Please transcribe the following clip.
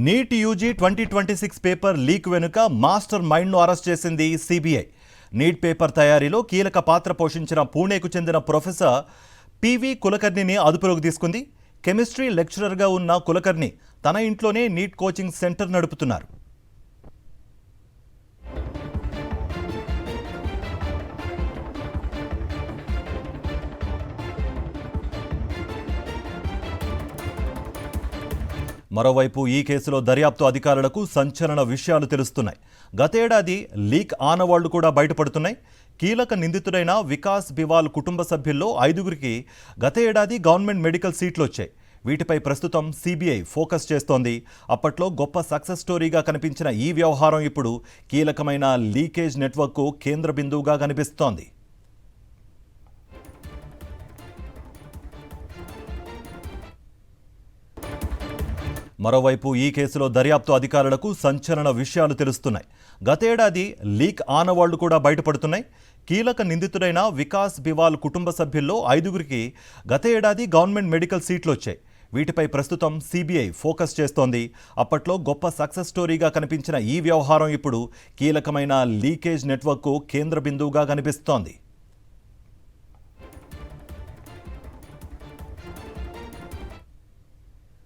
NEET UG 2026 paper leak వెనుక master మైండ్ను arrest చేసింది CBI. Neat paper తయారీలో కీలక పాత్ర పోషించిన పూణేకు చెందిన ప్రొఫెసర్ పివి కులకర్ణిని అదుపులోకి తీసుకుంది. కెమిస్ట్రీ లెక్చరర్గా ఉన్న కులకర్ణి తన ఇంట్లోనే నీట్ కోచింగ్ సెంటర్ నడుపుతున్నారు. మరోవైపు ఈ కేసులో దర్యాప్తు అధికారులకు సంచలన విషయాలు తెలుస్తున్నాయి. గతేడాది లీక్ ఆనవాళ్లు కూడా బయటపడుతున్నాయి. కీలక నిందితుడైన వికాస్ బివాల్ కుటుంబ సభ్యుల్లో 5గురికి గత ఏడాది గవర్నమెంట్ మెడికల్ సీట్లు వచ్చాయి. వీటిపై ప్రస్తుతం సిబిఐ ఫోకస్ చేస్తోంది. అప్పట్లో గొప్ప సక్సెస్ స్టోరీగా కనిపించిన ఈ వ్యవహారం ఇప్పుడు కీలకమైన లీకేజ్ నెట్వర్క్కు కేంద్ర బిందువుగా కనిపిస్తోంది. మరోవైపు ఈ కేసులో దర్యాప్తు అధికారులకు సంచలన విషయాలు తెలుస్తున్నాయి. గతేడాది లీక్ ఆనవాళ్లు కూడా బయటపడుతున్నాయి. కీలక నిందితుడైన వికాస్ బివాల్ కుటుంబ సభ్యుల్లో 5గురికి గత ఏడాది గవర్నమెంట్ మెడికల్ సీట్లు వచ్చాయి. వీటిపై ప్రస్తుతం సిబిఐ ఫోకస్ చేస్తోంది. అప్పట్లో గొప్ప సక్సెస్ స్టోరీగా కనిపించిన ఈ వ్యవహారం ఇప్పుడు కీలకమైన లీకేజ్ నెట్వర్క్కు కేంద్ర బిందువుగా కనిపిస్తోంది.